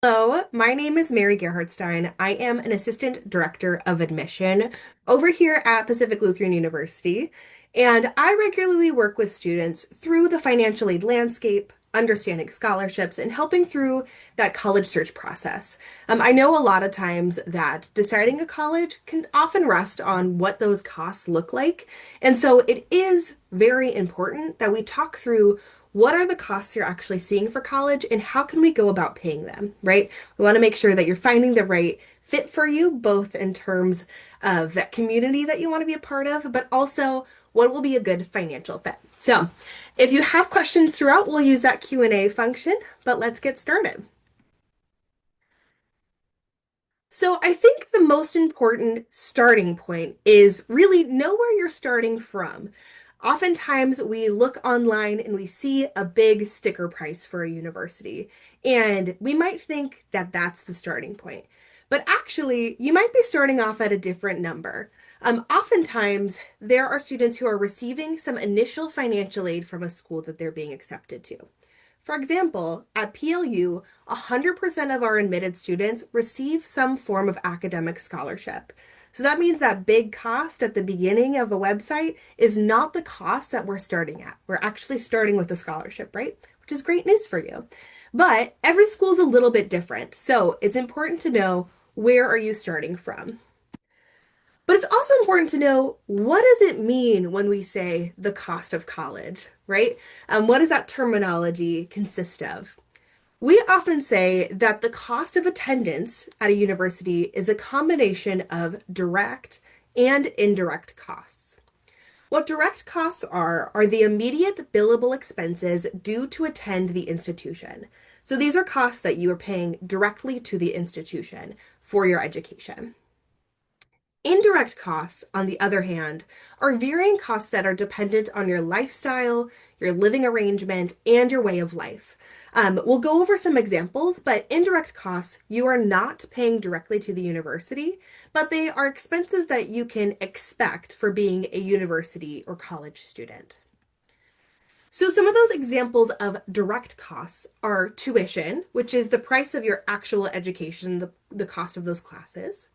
Hello, my name is Mary Gerhardstein. I am an assistant director of admission over here at Pacific Lutheran University, and I regularly work with students through the financial aid landscape, understanding scholarships, and helping through that college search process. I know a lot of times that deciding a college can often rest on what those costs look like, and so it is very important that we talk through what are the costs you're actually seeing for college and how can we go about paying them, right? We want to make sure that you're finding the right fit for you, both in terms of that community that you want to be a part of, but also what will be a good financial fit. So, if you have questions throughout, we'll use that Q&A function, but let's get started. So, I think the most important starting point is really know where you're starting from. Oftentimes, we look online and we see a big sticker price for a university, and we might think that that's the starting point. But actually, you might be starting off at a different number. Oftentimes, there are students who are receiving some initial financial aid from a school that they're being accepted to. For example, at PLU, 100% of our admitted students receive some form of academic scholarship. So that means that big cost at the beginning of a website is not the cost that we're starting at. We're actually starting with a scholarship, right? Which is great news for you. But every school is a little bit different. So it's important to know where are you starting from. But it's also important to know what does it mean when we say the cost of college, right? What does that terminology consist of? We often say that the cost of attendance at a university is a combination of direct and indirect costs. What direct costs are the immediate billable expenses due to attend the institution. So these are costs that you are paying directly to the institution for your education. Indirect costs, on the other hand, are varying costs that are dependent on your lifestyle, your living arrangement, and your way of life. We'll go over some examples, but indirect costs you are not paying directly to the university, but they are expenses that you can expect for being a university or college student. So, some of those examples of direct costs are tuition, which is the price of your actual education, the cost of those classes.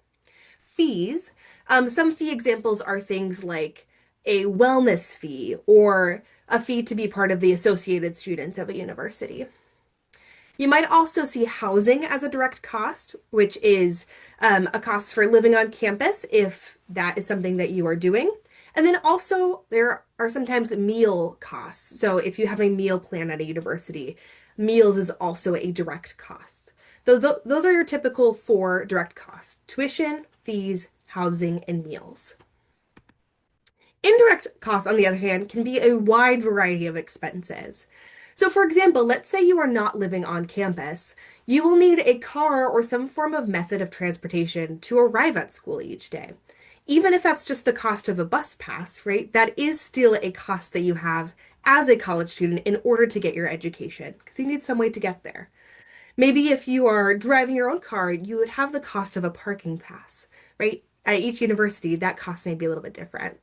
Fees. Some fee examples are things like a wellness fee or a fee to be part of the associated students of a university. You might also see housing as a direct cost, which is a cost for living on campus if that is something that you are doing. And then also, there are sometimes meal costs. So, if you have a meal plan at a university, meals is also a direct cost. Those are your typical four direct costs: tuition, fees, housing, and meals. Indirect costs, on the other hand, can be a wide variety of expenses. So, for example, let's say you are not living on campus. You will need a car or some form of method of transportation to arrive at school each day. Even if that's just the cost of a bus pass, right? That is still a cost that you have as a college student in order to get your education, because you need some way to get there. Maybe if you are driving your own car, you would have the cost of a parking pass, right? At each university, that cost may be a little bit different.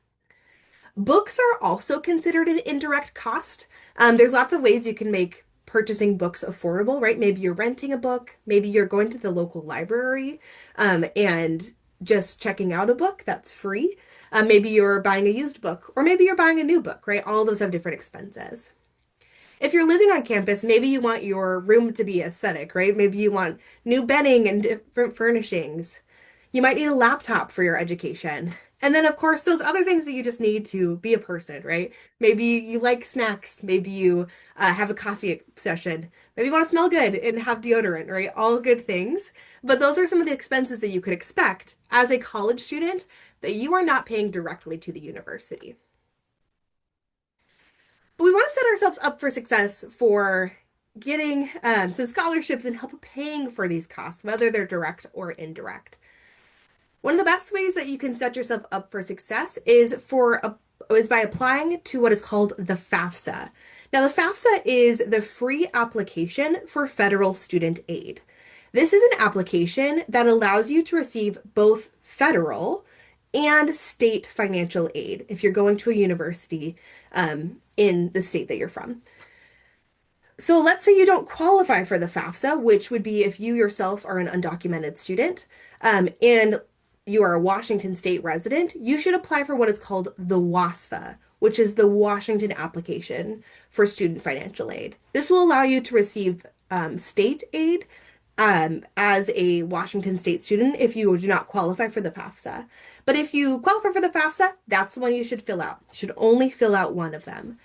Books are also considered an indirect cost. There's lots of ways you can make purchasing books affordable, right? Maybe you're renting a book, maybe you're going to the local library and just checking out a book that's free. Maybe you're buying a used book, or maybe you're buying a new book, right? All of those have different expenses. If you're living on campus, maybe you want your room to be aesthetic, right? Maybe you want new bedding and different furnishings. You might need a laptop for your education. And then, of course, those other things that you just need to be a person, right? Maybe you like snacks. Maybe you have a coffee session. Maybe you want to smell good and have deodorant, right? All good things. But those are some of the expenses that you could expect as a college student that you are not paying directly to the university. But we want to set ourselves up for success for getting some scholarships and help paying for these costs, whether they're direct or indirect. One of the best ways that you can set yourself up for success is by applying to what is called the FAFSA. Now, the FAFSA is the free application for federal student aid. This is an application that allows you to receive both federal and state financial aid if you're going to a university in the state that you're from. So let's say you don't qualify for the FAFSA, which would be if you yourself are an undocumented student, and you are a Washington State resident, you should apply for what is called the WASFA, which is the Washington Application for Student Financial Aid. This will allow you to receive state aid as a Washington State student if you do not qualify for the FAFSA. But if you qualify for the FAFSA, that's the one you should fill out. You should only fill out one of them.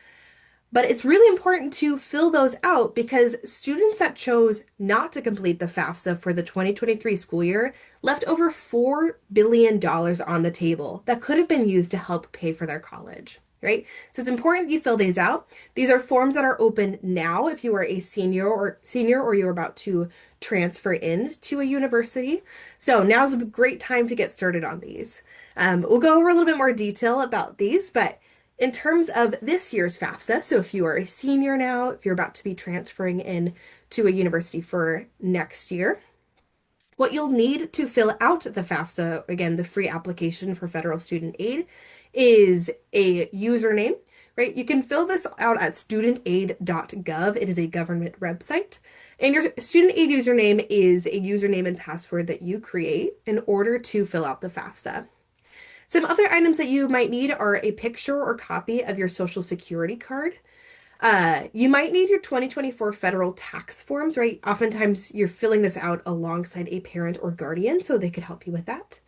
But it's really important to fill those out because students that chose not to complete the FAFSA for the 2023 school year left over $4 billion on the table that could have been used to help pay for their college, right? So it's important you fill these out. These are forms that are open now if you are a senior or you're about to transfer in to a university. So now's a great time to get started on these. We'll go over a little bit more detail about these, but in terms of this year's FAFSA, so if you are a senior now, if you're about to be transferring in to a university for next year, what you'll need to fill out the FAFSA, again, the free application for federal student aid, is a username, right? You can fill this out at studentaid.gov. It is a government website. And your student aid username is a username and password that you create in order to fill out the FAFSA. Some other items that you might need are a picture or copy of your Social Security card. You might need your 2024 federal tax forms, right? Oftentimes you're filling this out alongside a parent or guardian, so they could help you with that.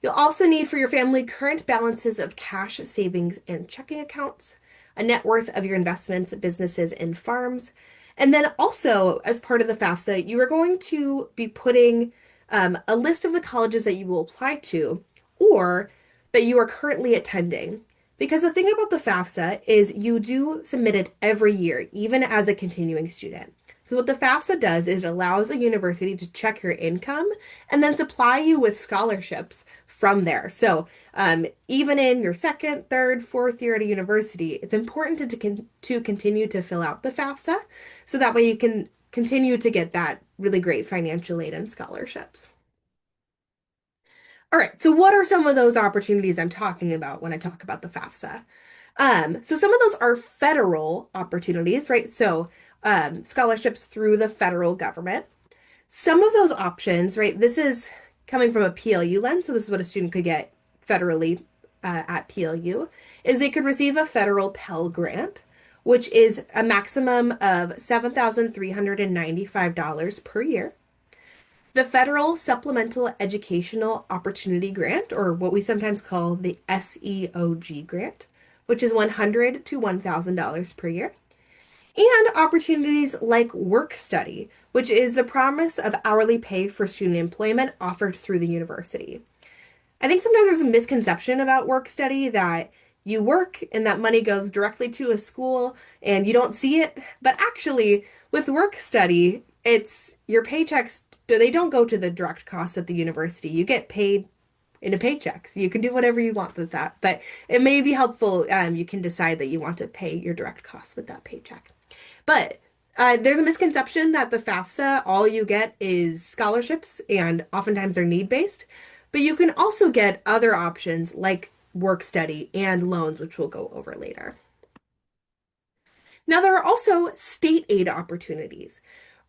You'll also need for your family current balances of cash, savings, and checking accounts, a net worth of your investments, businesses, and farms. And then also, as part of the FAFSA, you are going to be putting a list of the colleges that you will apply to or that you are currently attending. Because the thing about the FAFSA is you do submit it every year, even as a continuing student. So what the FAFSA does is it allows a university to check your income and then supply you with scholarships from there. So even in your second, third, fourth year at a university, it's important to continue to fill out the FAFSA so that way you can continue to get that really great financial aid and scholarships. All right, so what are some of those opportunities I'm talking about when I talk about the FAFSA? So some of those are federal opportunities, right? So scholarships through the federal government. Some of those options, right? This is coming from a PLU lens, so this is what a student could get federally at PLU, is they could receive a federal Pell Grant, which is a maximum of $7,395 per year. The Federal Supplemental Educational Opportunity Grant, or what we sometimes call the SEOG grant, which is $100 to $1,000 per year. And opportunities like work study, which is the promise of hourly pay for student employment offered through the university. I think sometimes there's a misconception about work study that you work and that money goes directly to a school and you don't see it. But actually, with work study, it's your paychecks, they don't go to the direct costs at the university. You get paid in a paycheck. You can do whatever you want with that, but it may be helpful. You can decide that you want to pay your direct costs with that paycheck. But there's a misconception that the FAFSA, all you get is scholarships, and oftentimes they're need-based. But you can also get other options like work study and loans, which we'll go over later. Now, there are also state aid opportunities.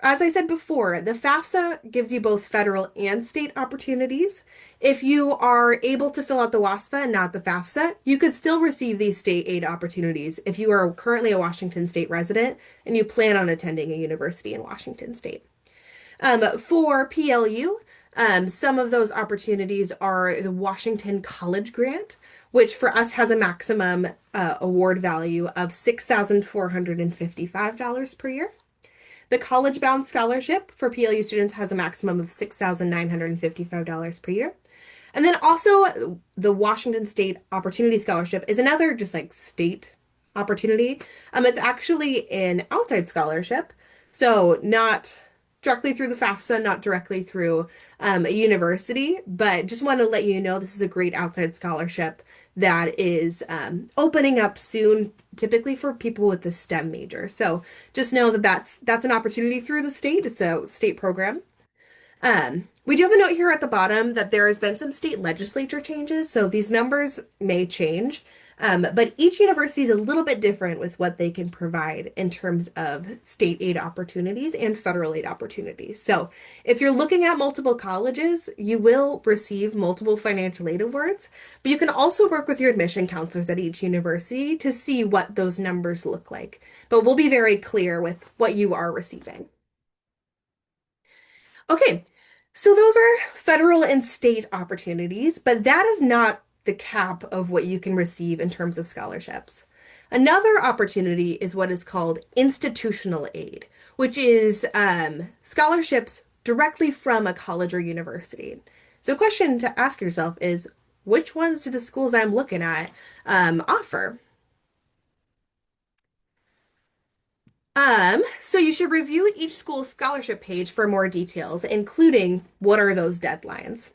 As I said before, the FAFSA gives you both federal and state opportunities. If you are able to fill out the WASFA and not the FAFSA, you could still receive these state aid opportunities if you are currently a Washington State resident and you plan on attending a university in Washington State. For PLU, some of those opportunities are the Washington College Grant, which for us has a maximum award value of $6,455 per year. The College Bound Scholarship for PLU students has a maximum of $6,955 per year. And then also the Washington State Opportunity Scholarship is another just like state opportunity. It's actually an outside scholarship, so not directly through the FAFSA, not directly through a university, but just want to let you know this is a great outside scholarship that is opening up soon, typically for people with the STEM major. So just know that that's an opportunity through the state. It's a state program. We do have a note here at the bottom that there has been some state legislature changes, so these numbers may change. But each university is a little bit different with what they can provide in terms of state aid opportunities and federal aid opportunities. So if you're looking at multiple colleges, you will receive multiple financial aid awards, but you can also work with your admission counselors at each university to see what those numbers look like. But we'll be very clear with what you are receiving. Okay, so those are federal and state opportunities, but that is not the cap of what you can receive in terms of scholarships. Another opportunity is what is called institutional aid, which is scholarships directly from a college or university. So, a question to ask yourself is which ones do the schools I'm looking at offer? So you should review each school's scholarship page for more details, including what are those deadlines.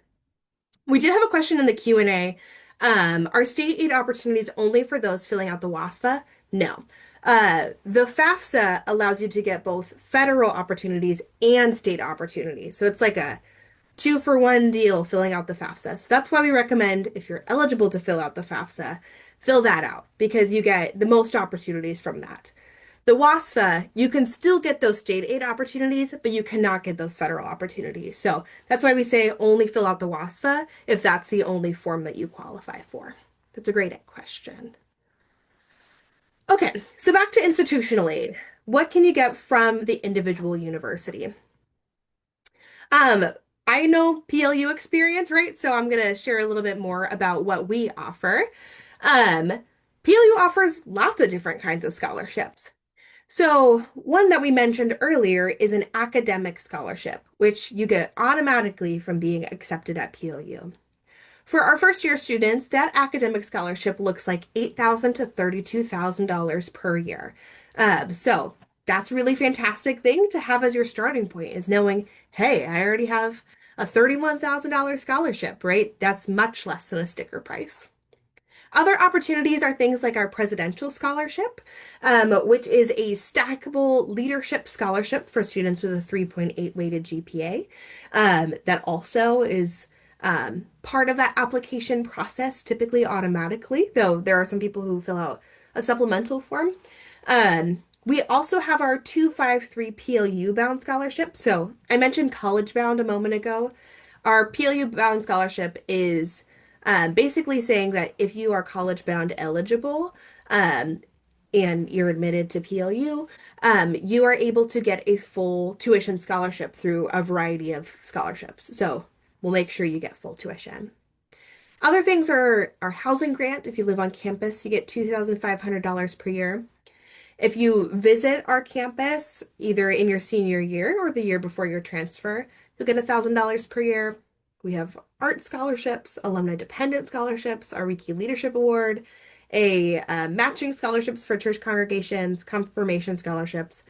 We did have a question in the Q&A. Are state aid opportunities only for those filling out the WASFA? No. The FAFSA allows you to get both federal opportunities and state opportunities. So it's like a two for one deal filling out the FAFSA. So that's why we recommend if you're eligible to fill out the FAFSA, fill that out because you get the most opportunities from that. The WASFA, you can still get those state aid opportunities, but you cannot get those federal opportunities. So that's why we say only fill out the WASFA if that's the only form that you qualify for. That's a great question. Okay, so back to institutional aid. What can you get from the individual university? Um, I know PLU experience, right? So I'm gonna share a little bit more about what we offer. Um, PLU offers lots of different kinds of scholarships. So, one that we mentioned earlier is an academic scholarship, which you get automatically from being accepted at PLU. For our first year students, that academic scholarship looks like $8,000 to $32,000 per year. So that's a really fantastic thing to have as your starting point is knowing, hey, I already have a $31,000 scholarship, right? That's much less than a sticker price. Other opportunities are things like our Presidential Scholarship, which is a stackable leadership scholarship for students with a 3.8 weighted GPA. That also is part of that application process, typically automatically, though there are some people who fill out a supplemental form. We also have our 253 PLU bound scholarship. So I mentioned college bound a moment ago. Our PLU bound scholarship is basically saying that if you are college bound eligible um, and you're admitted to PLU, you are able to get a full tuition scholarship through a variety of scholarships. So we'll make sure you get full tuition. Other things are our housing grant. If you live on campus, you get $2,500 per year. If you visit our campus, either in your senior year or the year before your transfer, you'll get $1,000 per year. We have art scholarships, alumni dependent scholarships, our Wiki Leadership Award, a matching scholarships for church congregations, confirmation scholarships.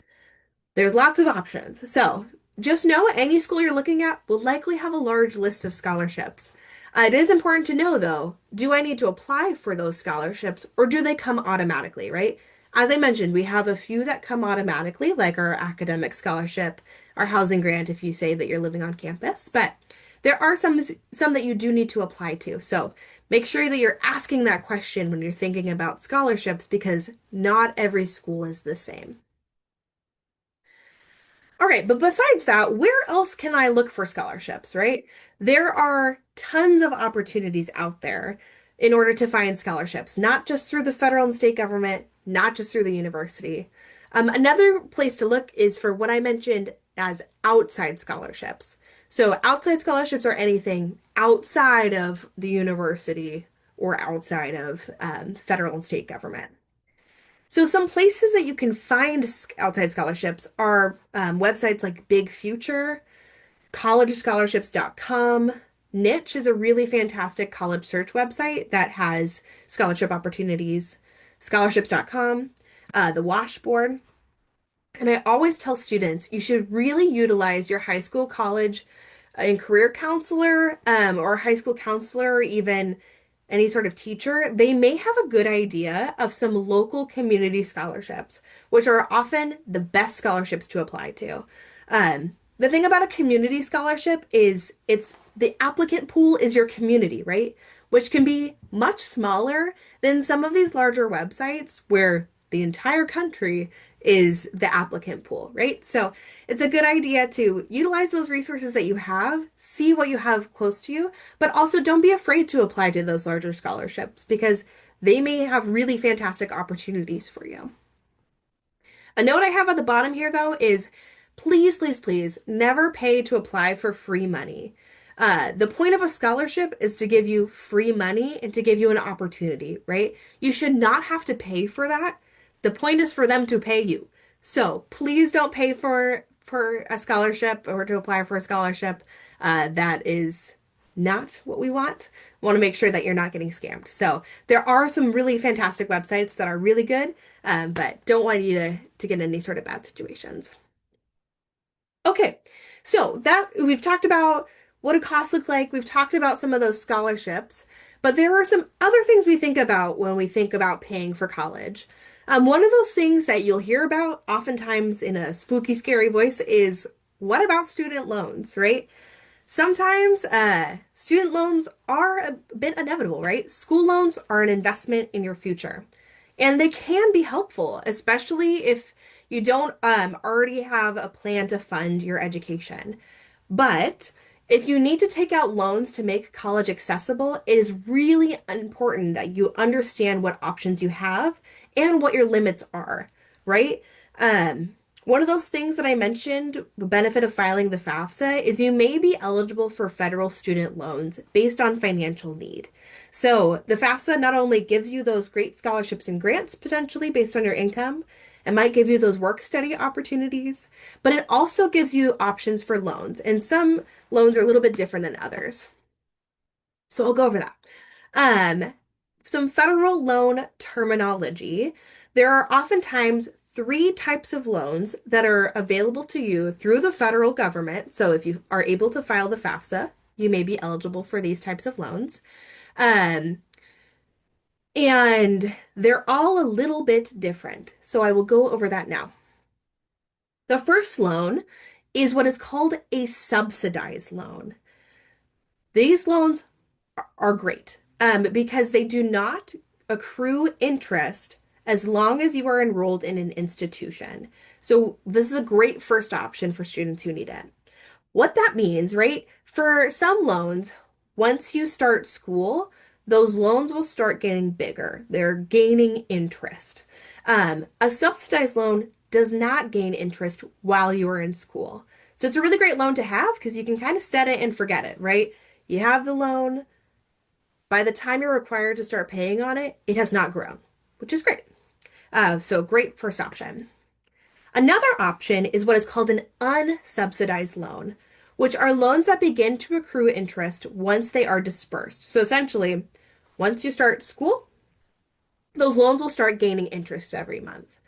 There's lots of options. So just know any school you're looking at will likely have a large list of scholarships. It is important to know, though, do I need to apply for those scholarships or do they come automatically, right? As I mentioned, we have a few that come automatically, like our academic scholarship, our housing grant if you say that you're living on campus, but there are some that you do need to apply to. So make sure that you're asking that question when you're thinking about scholarships because not every school is the same. All right, but besides that, where else can I look for scholarships, right? There are tons of opportunities out there in order to find scholarships, not just through the federal and state government, not just through the university. Another place to look is for what I mentioned as outside scholarships. So, outside scholarships are anything outside of the university or outside of federal and state government. So some places that you can find outside scholarships are websites like Big Future, collegescholarships.com. Niche is a really fantastic college search website that has scholarship opportunities. Scholarships.com, the Washboard. And I always tell students you should really utilize your high school, college, and career counselor, or high school counselor, or even any sort of teacher. They may have a good idea of some local community scholarships, which are often the best scholarships to apply to. The thing about a community scholarship is it's the applicant pool is your community, right? which can be much smaller than some of these larger websites where the entire country is the applicant pool, right? So it's a good idea to utilize those resources that you have, see what you have close to you, but also don't be afraid to apply to those larger scholarships because they may have really fantastic opportunities for you. A note I have at the bottom here, though, is please, please, please never pay to apply for free money. The point of a scholarship is to give you free money and to give you an opportunity, right? You should not have to pay for that. The point is for them to pay you. So please don't pay for a scholarship or to apply for a scholarship. That is not what we want. We want to make sure that you're not getting scammed. So there are some really fantastic websites that are really good, but don't want you to get in any sort of bad situations. Okay, so that we've talked about what do costs look like. We've talked about some of those scholarships, but there are some other things we think about when we think about paying for college. One of those things that you'll hear about oftentimes in a spooky, scary voice is what about student loans, right? Sometimes student loans are a bit inevitable, right? School loans are an investment in your future, and they can be helpful, especially if you don't already have a plan to fund your education. But if you need to take out loans to make college accessible, it is really important that you understand what options you have and what your limits are, right? One of those things that I mentioned, the benefit of filing the FAFSA, is you may be eligible for federal student loans based on financial need. So the FAFSA not only gives you those great scholarships and grants potentially based on your income, it might give you those work study opportunities, but it also gives you options for loans. And some loans are a little bit different than others. So I'll go over that. Um, some federal loan terminology. There are oftentimes three types of loans that are available to you through the federal government. So if you are able to file the FAFSA, you may be eligible for these types of loans. Um, and they're all a little bit different. So I will go over that now. The first loan is what is called a subsidized loan. These loans are great because they do not accrue interest as long as you are enrolled in an institution. So this is a great first option for students who need it. What that means, right? For some loans, once you start school, those loans will start getting bigger. They're gaining interest. A subsidized loan does not gain interest while you are in school. So it's a really great loan to have because you can kind of set it and forget it, right? You have the loan. By the time you're required to start paying on it, it has not grown, which is great. So great first option. Another option is what is called an unsubsidized loan, which are loans that begin to accrue interest once they are dispersed. So essentially, once you start school, those loans will start gaining interest every month.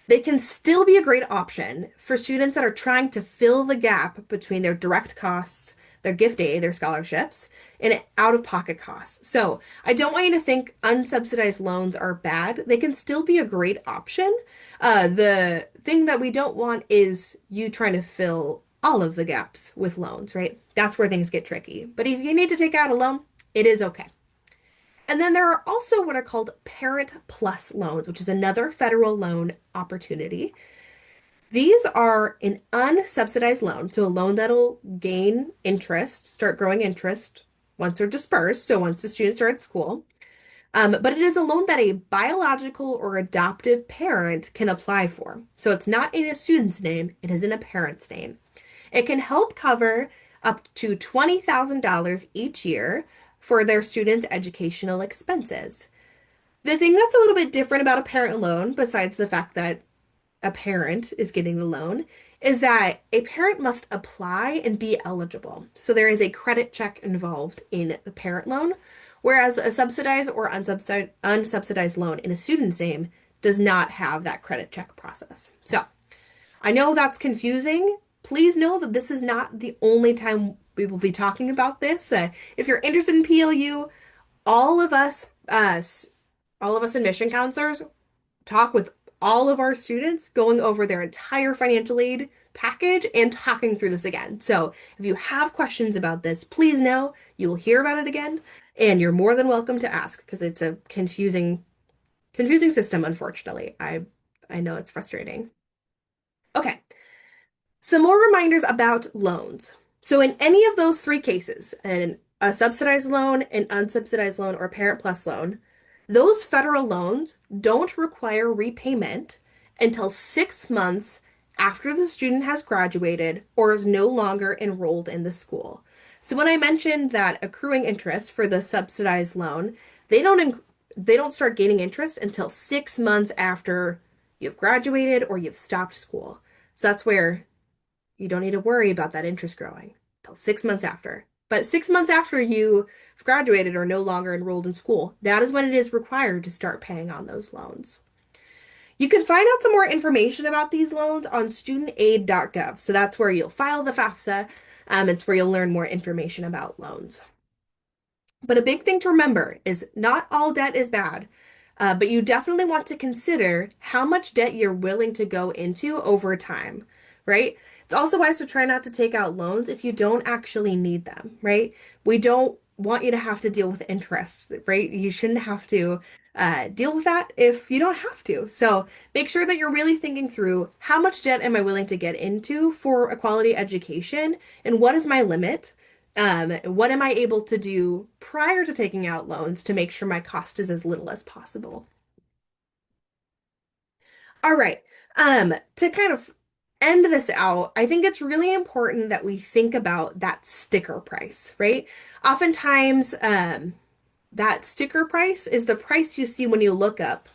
They can still be a great option for students that are trying to fill the gap between their direct costs, their gift aid, their scholarships, and out-of-pocket costs. So I don't want you to think unsubsidized loans are bad. They can still be a great option. The thing that we don't want is you trying to fill all of the gaps with loans, right? That's where things get tricky. But if you need to take out a loan, it is okay. And then there are also what are called Parent Plus loans, which is another federal loan opportunity. These are an unsubsidized loan, so a loan that'll gain interest, start growing interest once they're dispersed, so once the students are at school. But it is a loan that a biological or adoptive parent can apply for. So it's not in a student's name, it is in a parent's name. It can help cover up to $20,000 each year for their students' educational expenses. The thing that's a little bit different about a parent loan, besides the fact that a parent is getting the loan, is that a parent must apply and be eligible. So there is a credit check involved in the parent loan, whereas a subsidized or unsubsidized loan in a student's name does not have that credit check process. So I know that's confusing. Please know that this is not the only time we will be talking about this. If you're interested in PLU, all of us, all of us admission counselors talk with all of our students going over their entire financial aid package and talking through this again. So if you have questions about this, please know you will hear about it again, and you're more than welcome to ask because it's a confusing system, unfortunately. I know it's frustrating. Okay. Some more reminders about loans. So, in any of those three cases, a subsidized loan, an unsubsidized loan, or a Parent Plus loan, those federal loans don't require repayment until 6 months after the student has graduated or is no longer enrolled in the school. So, when I mentioned that accruing interest for the subsidized loan, they don't they don't start gaining interest until 6 months after you've graduated or you've stopped school. So that's where you don't need to worry about that interest growing until 6 months after. But 6 months after you've graduated or no longer enrolled in school, that is when it is required to start paying on those loans. You can find out some more information about these loans on studentaid.gov. So that's where you'll file the FAFSA. It's where you'll learn more information about loans. But a big thing to remember is not all debt is bad, but you definitely want to consider how much debt you're willing to go into over time, right? It's also wise to try not to take out loans if you don't actually need them, right? We don't want you to have to deal with interest, right? You shouldn't have to deal with that if you don't have to. So make sure that you're really thinking through how much debt am I willing to get into for a quality education and what is my limit? What am I able to do prior to taking out loans to make sure my cost is as little as possible? All right. To kind of end this out, I think it's really important that we think about that sticker price, right? Oftentimes, that sticker price is the price you see when you look up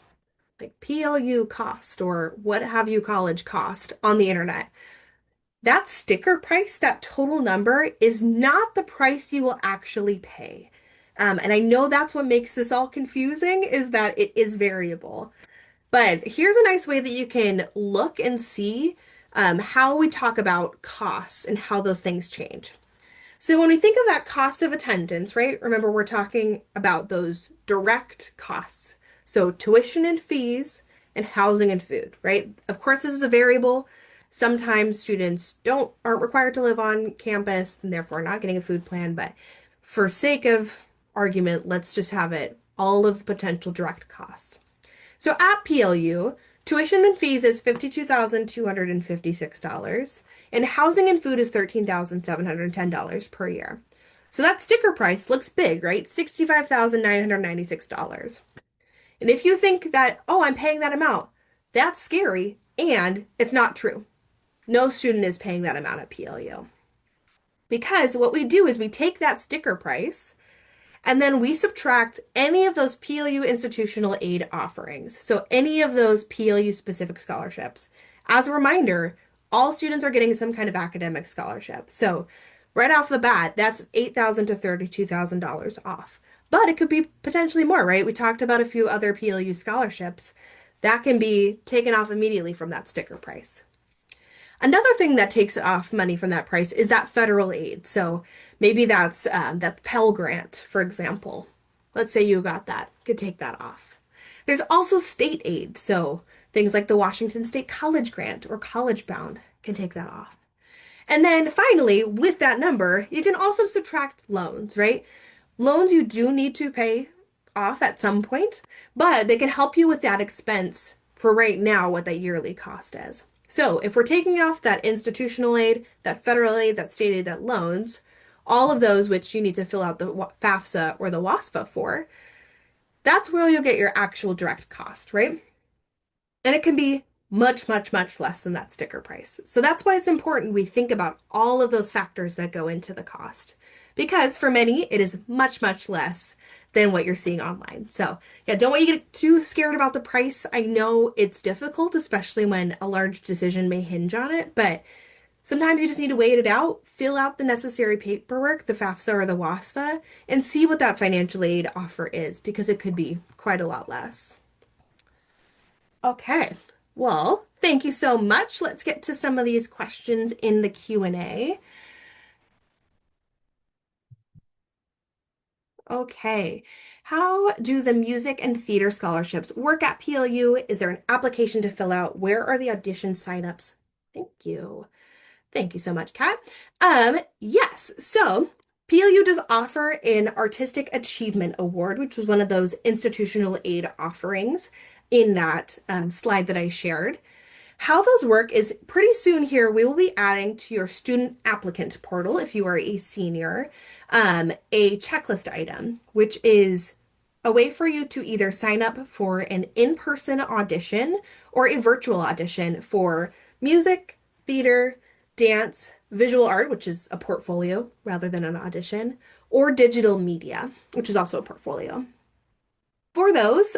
like PLU cost or what have you college cost on the internet. That sticker price, that total number, is not the price you will actually pay. And I know that's what makes this all confusing is that it is variable. But here's a nice way that you can look and see how we talk about costs and how those things change. So when we think of that cost of attendance, right? Remember, we're talking about those direct costs. So tuition and fees and housing and food, right? Of course, this is a variable. Sometimes students aren't required to live on campus and therefore not getting a food plan, but for sake of argument, let's just have it all of the potential direct costs. So at PLU, tuition and fees is $52,256, and housing and food is $13,710 per year. So that sticker price looks big, right? $65,996. And if you think that, oh, I'm paying that amount, that's scary, and it's not true. No student is paying that amount at PLU. Because what we do is we take that sticker price and then we subtract any of those PLU institutional aid offerings. So any of those PLU specific scholarships. As a reminder, all students are getting some kind of academic scholarship. So right off the bat, that's $8,000 to $32,000 off. But it could be potentially more, right? We talked about a few other PLU scholarships. That can be taken off immediately from that sticker price. Another thing that takes off money from that price is that federal aid. So maybe that's that Pell Grant, for example. Let's say you got that, could take that off. There's also state aid. So things like the Washington State College Grant or College Bound can take that off. And then finally, with that number, you can also subtract loans, right? Loans you do need to pay off at some point, but they can help you with that expense for right now, what that yearly cost is. So if we're taking off that institutional aid, that federal aid, that state aid, that loans, all of those which you need to fill out the FAFSA or the WASFA for, that's where you'll get your actual direct cost, right? And it can be much, much, much less than that sticker price. So that's why it's important we think about all of those factors that go into the cost. Because for many, it is much, much less than what you're seeing online. So yeah, don't want you to get too scared about the price. I know it's difficult, especially when a large decision may hinge on it, but sometimes you just need to wait it out, fill out the necessary paperwork, the FAFSA or the WASFA, and see what that financial aid offer is, because it could be quite a lot less. Okay. Well, thank you so much. Let's get to some of these questions in the Q&A. Okay. How do the music and theater scholarships work at PLU? Is there an application to fill out? Where are the audition signups? Thank you. Thank you so much, Kat. Yes, so PLU does offer an Artistic Achievement Award, which was one of those institutional aid offerings in that slide that I shared. How those work is pretty soon here, we will be adding to your student applicant portal, if you are a senior, a checklist item, which is a way for you to either sign up for an in-person audition or a virtual audition for music, theater, dance, visual art, which is a portfolio rather than an audition, or digital media, which is also a portfolio. For those,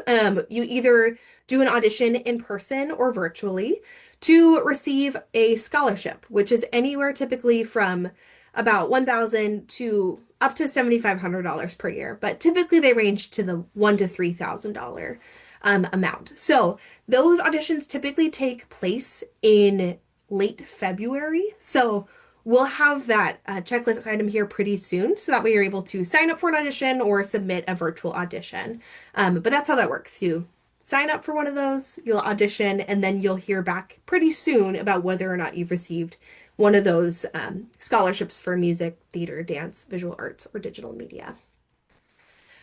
you either do an audition in person or virtually to receive a scholarship, which is anywhere typically from about 1,000 to up to $7,500 per year, but typically they range to the $1,000 to $3,000 amount. So those auditions typically take place in late February. So we'll have that checklist item here pretty soon, so that way you're able to sign up for an audition or submit a virtual audition. But that's how that works. You sign up for one of those, you'll audition, and then you'll hear back pretty soon about whether or not you've received one of those scholarships for music, theater, dance, visual arts, or digital media.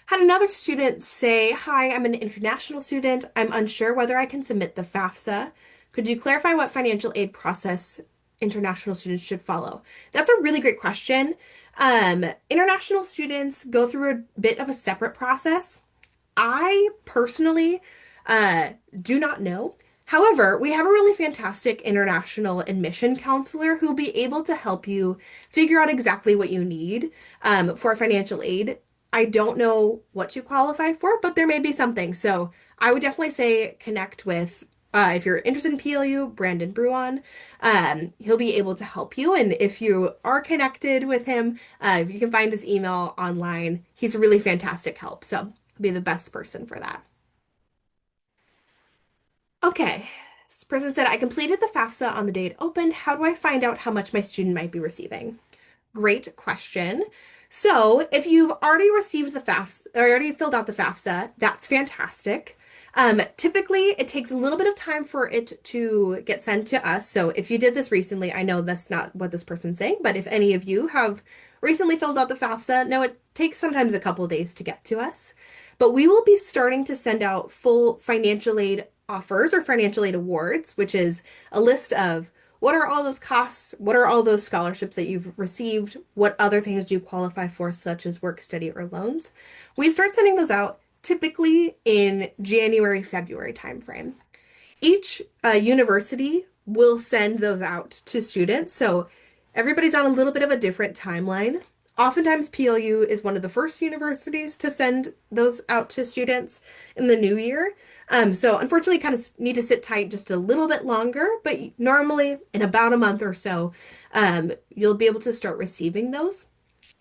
Had another student say, "Hi, I'm an international student. I'm unsure whether I can submit the FAFSA. Could you clarify what financial aid process international students should follow?" That's a really great question. International students go through a bit of a separate process. I personally do not know. However, we have a really fantastic international admission counselor who'll be able to help you figure out exactly what you need for financial aid. I don't know what you qualify for, but there may be something. So I would definitely say connect with, if you're interested in PLU, Brandon Bruon. He'll be able to help you. And if you are connected with him, if you can find his email online, he's a really fantastic help. So he'll be the best person for that. Okay. This person said, "I completed the FAFSA on the day it opened. How do I find out how much my student might be receiving?" Great question. So, if you've already received the FAFSA or already filled out the FAFSA, that's fantastic. Typically, it takes a little bit of time for it to get sent to us. So, if you did this recently, I know that's not what this person's saying, but if any of you have recently filled out the FAFSA, no, it takes sometimes a couple of days to get to us. But we will be starting to send out full financial aid offers or financial aid awards, which is a list of what are all those costs? What are all those scholarships that you've received? What other things do you qualify for, such as work study or loans? We start sending those out typically in January, February timeframe. Each university will send those out to students. So everybody's on a little bit of a different timeline. Oftentimes, PLU is one of the first universities to send those out to students in the new year. So unfortunately, kind of need to sit tight just a little bit longer, but normally in about a month or so, you'll be able to start receiving those.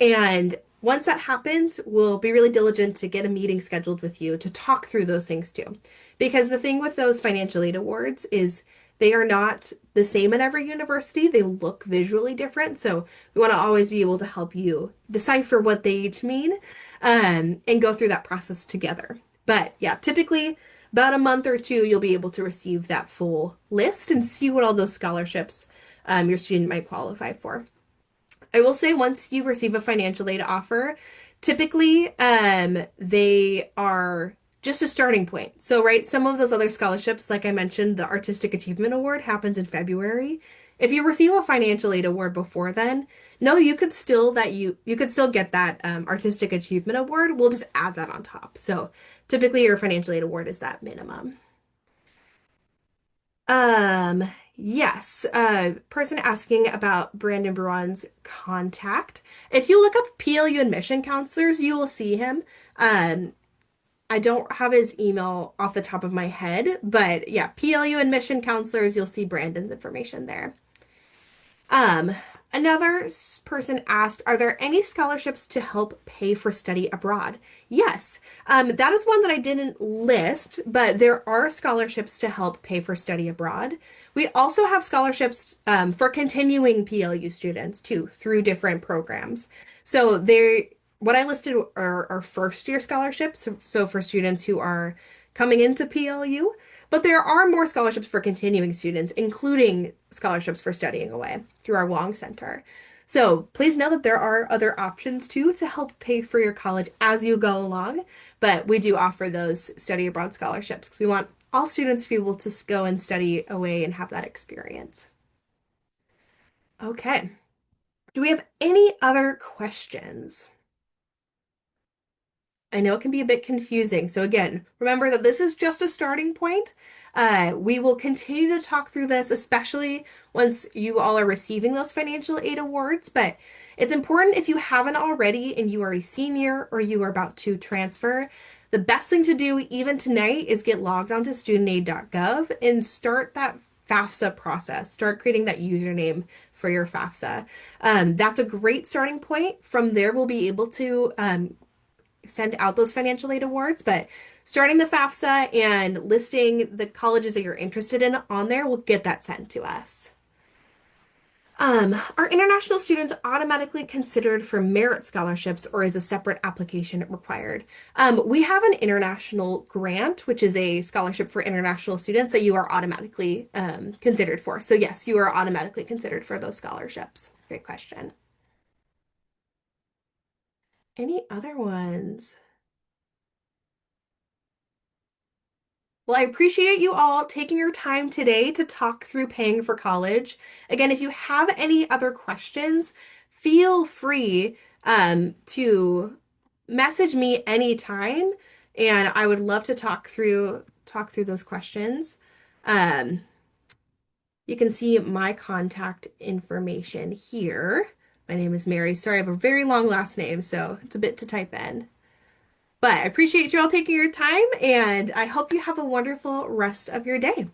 And once that happens, we'll be really diligent to get a meeting scheduled with you to talk through those things too. Because the thing with those financial aid awards is they are not the same at every university. They look visually different. So we want to always be able to help you decipher what they each mean, and go through that process together. But yeah, typically about a month or two, you'll be able to receive that full list and see what all those scholarships your student might qualify for. I will say once you receive a financial aid offer, typically they are just a starting point. So, right, some of those other scholarships, like I mentioned, the Artistic Achievement Award happens in February. If you receive a financial aid award before then, no, you could still you could still get that Artistic Achievement Award. We'll just add that on top. So typically your financial aid award is that minimum. Yes, person asking about Brandon Bruon's contact. If you look up PLU admission counselors, you will see him. I don't have his email off the top of my head, but yeah, PLU admission counselors, you'll see Brandon's information there. Um, Another person asked, "Are there any scholarships to help pay for study abroad?" Yes, that is one that I didn't list, but there are scholarships to help pay for study abroad. We also have scholarships for continuing PLU students too through different programs. So what I listed are first year scholarships, so for students who are coming into PLU. But there are more scholarships for continuing students, including scholarships for studying away through our Wong Center. So please know that there are other options too to help pay for your college as you go along. But we do offer those study abroad scholarships because we want all students to be able to go and study away and have that experience. Okay. Do we have any other questions? I know it can be a bit confusing. So again, remember that this is just a starting point. We will continue to talk through this, especially once you all are receiving those financial aid awards. But it's important if you haven't already and you are a senior or you are about to transfer, the best thing to do even tonight is get logged onto studentaid.gov and start that FAFSA process. Start creating that username for your FAFSA. That's a great starting point. From there, we'll be able to send out those financial aid awards, but starting the FAFSA and listing the colleges that you're interested in on there will get that sent to us. Are international students automatically considered for merit scholarships or is a separate application required? We have an international grant, which is a scholarship for international students that you are automatically considered for. So yes, you are automatically considered for those scholarships. Great question. Any other ones? Well, I appreciate you all taking your time today to talk through paying for college. Again, if you have any other questions, feel free to message me anytime, and I would love to talk through those questions. Um, you can see my contact information here. My name is Mary. Sorry, I have a very long last name, so it's a bit to type in. But I appreciate you all taking your time, and I hope you have a wonderful rest of your day.